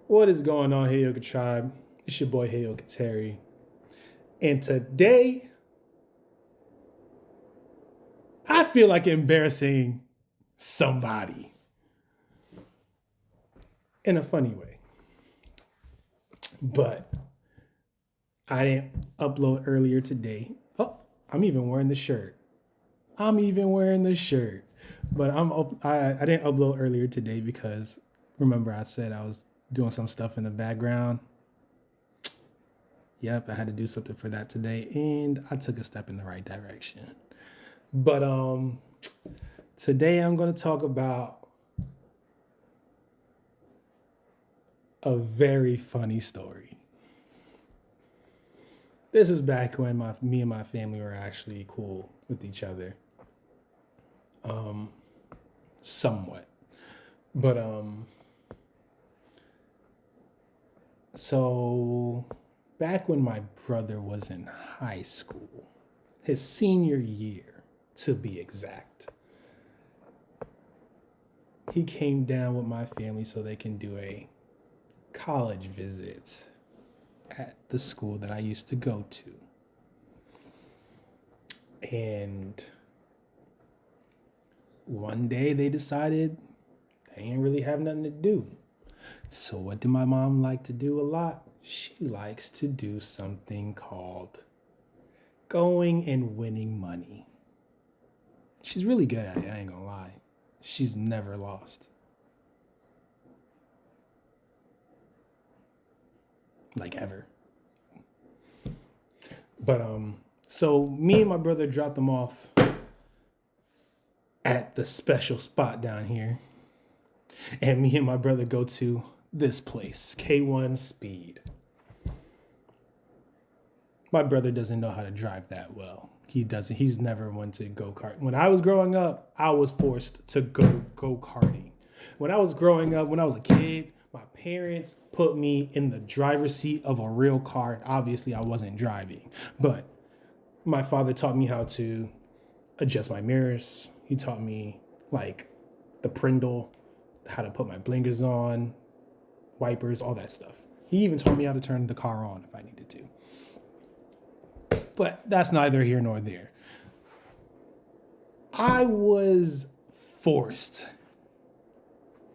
What is going on, Hey Yoga Tribe? It's your boy Hey Yoga Terry. And today, I feel like embarrassing somebody in a funny way. But I didn't upload earlier today. Oh, I'm even wearing the shirt. But I didn't upload earlier today because remember I said I was doing some stuff in the background. Yep, I had to do something for that today, and I took a step in the right direction. But today I'm going to talk about a very funny story. This is back when me and my family were actually cool with each other, um, somewhat. But so back when my brother was in high school, his senior year to be exact, he came down with my family so they can do a college visit at the school that I used to go to. And one day they decided they didn't really have nothing to do. So, what did my mom like to do a lot? She likes to do something called going and winning money. She's really good at it, I ain't gonna lie. She's never lost. Like ever. But so me and my brother dropped them off at the special spot down here. And me and my brother go to this place, K1 Speed. My brother doesn't know how to drive that well. He doesn't. He's never went to go-kart. When I was growing up, I was forced to go-karting. When I was growing up, when I was a kid, my parents put me in the driver's seat of a real car. Obviously, I wasn't driving. But my father taught me how to adjust my mirrors. He taught me like the Prindle, how to put my blinkers on, wipers, all that stuff. He even taught me how to turn the car on if I needed to. But that's neither here nor there. I was forced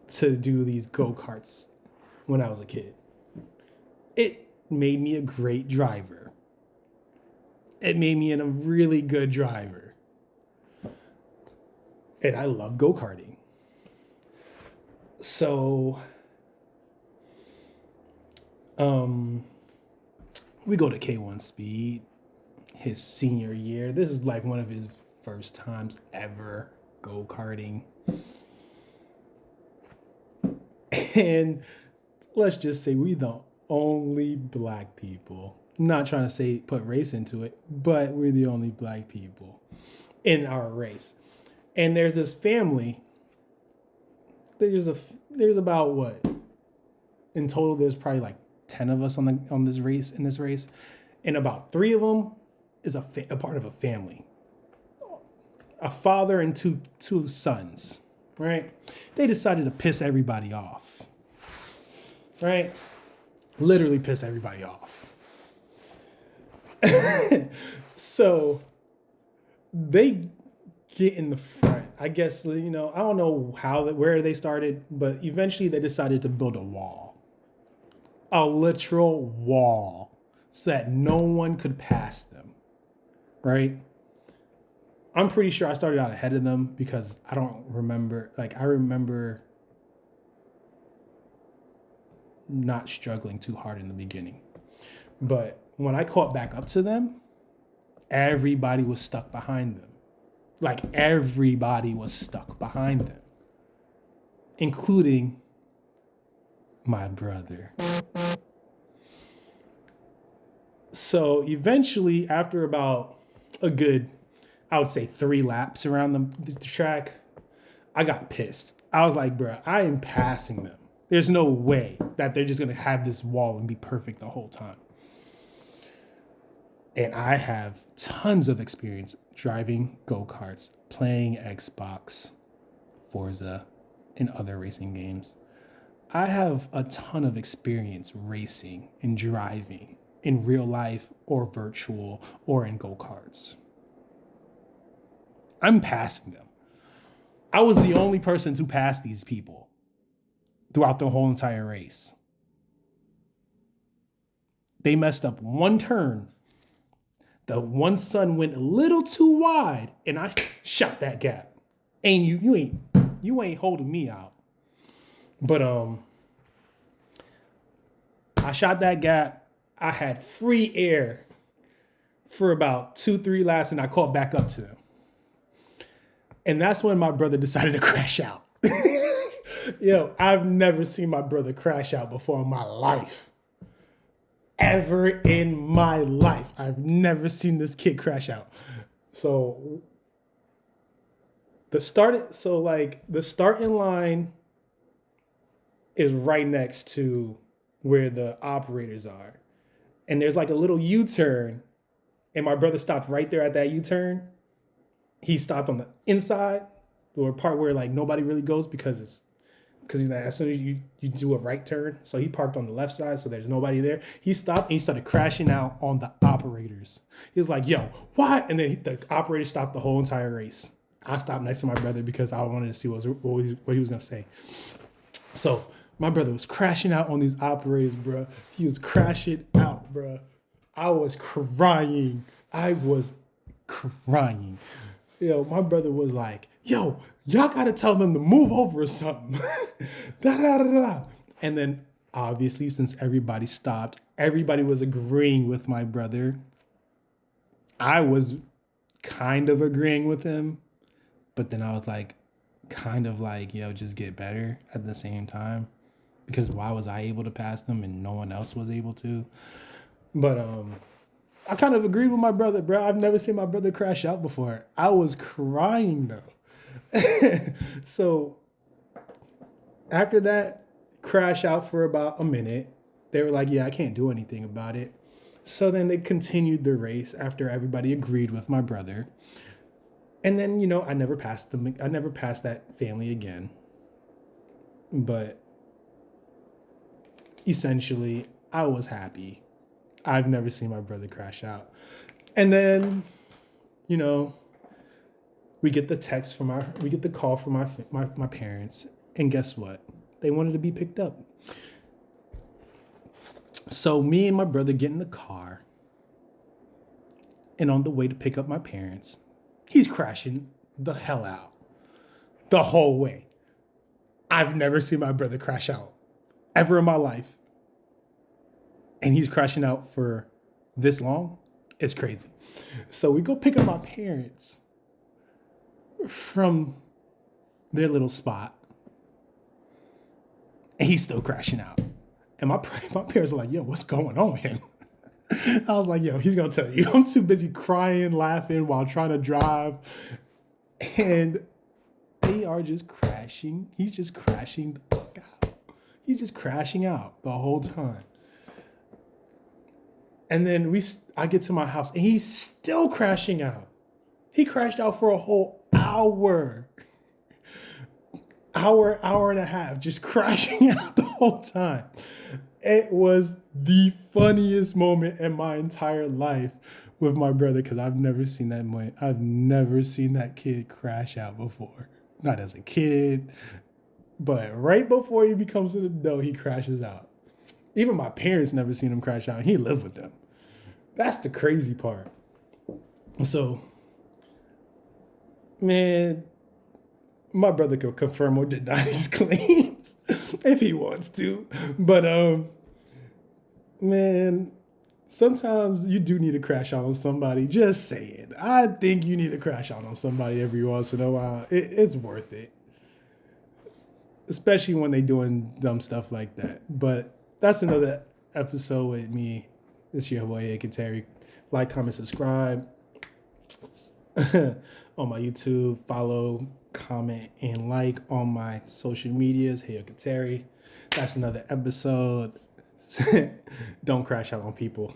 to do these go-karts when I was a kid. It made me a great driver. It made me a really good driver. And I love go-karting. So, we go to K1 Speed his senior year. This is like one of his first times ever go-karting. And let's just say we the only black people. I'm not trying to say put race into it, but we're the only black people in our race. And there's this family. There's about what? In total, there's probably like 10 of us on this race, and about 3 of them is a part of a family. A father and two sons, right? They decided to piss everybody off, right? Literally piss everybody off. So they get in the front. I guess, I don't know where they started, but eventually they decided to build a wall. A literal wall so that no one could pass them, right? I'm pretty sure I started out ahead of them because I don't remember. I remember not struggling too hard in the beginning. But when I caught back up to them, everybody was stuck behind them. Everybody was stuck behind them, including my brother. So eventually, after about a good, I would say 3 laps around the track, I got pissed. I was like, bro, I am passing them. There's no way that they're just going to have this wall and be perfect the whole time. And I have tons of experience driving go-karts, playing Xbox, Forza, and other racing games. I have a ton of experience racing and driving in real life or virtual or in go-karts. I'm passing them. I was the only person to pass these people throughout the whole entire race. They messed up one turn. The one sun went a little too wide, and I shot that gap. And you ain't holding me out. But I shot that gap. I had free air for about 2-3 laps, and I caught back up to them. And that's when my brother decided to crash out. Yo, I've never seen my brother crash out before in my life. Ever in my life. I've never seen this kid crash out. So the starting line is right next to where the operators are. And there's like a little U-turn. And my brother stopped right there at that U-turn. He stopped on the inside, or part where like nobody really goes because as soon as you do a right turn, so he parked on the left side, so there's nobody there. He stopped and he started crashing out on the operators. He was like, "Yo, what?" And then the operator stopped the whole entire race. I stopped next to my brother because I wanted to see what he was gonna say. So my brother was crashing out on these operators, bro. He was crashing out, bro. I was crying. Yo, my brother was like, "Yo, y'all gotta tell them to move over or something." da, da, da, da. And then obviously, since everybody stopped, everybody was agreeing with my brother. I was kind of agreeing with him, but then I was like, kind of like, yo, just get better at the same time. Because why was I able to pass them and no one else was able to? But I kind of agreed with my brother, bro. I've never seen my brother crash out before. I was crying though. So after that crash out for about a minute, they were like, "Yeah, I can't do anything about it." So then they continued the race after everybody agreed with my brother. And then, I never passed that family again. But essentially, I was happy. I've never seen my brother crash out. And then, we get the call from my parents, and guess what? They wanted to be picked up. So me and my brother get in the car, and on the way to pick up my parents, he's crashing the hell out the whole way. I've never seen my brother crash out ever in my life. And he's crashing out for this long. It's crazy. So we go pick up my parents from their little spot. And he's still crashing out. And my parents are like, "Yo, what's going on, man?" I was like, "Yo, he's going to tell you." I'm too busy crying, laughing while trying to drive. And they are just crashing. He's just crashing the fuck out. He's just crashing out the whole time. And then I get to my house and he's still crashing out. He crashed out for a whole hour. Hour and a half, just crashing out the whole time. It was the funniest moment in my entire life with my brother, because I've never seen that kid crash out before. Not as a kid, but right before he becomes an adult, he crashes out. Even my parents never seen him crash out, and he lived with them. That's the crazy part. So, man, my brother could confirm or deny his claims if he wants to. But, man, sometimes you do need to crash out on somebody. Just saying. I think you need to crash out on somebody every once in a while. It's worth it. Especially when they doing dumb stuff like that. But that's another episode with me. It's your boy, Terry. Like, comment, subscribe on my YouTube. Follow, comment, and like on my social medias. Hey, Terry. That's another episode. Don't crash out on people.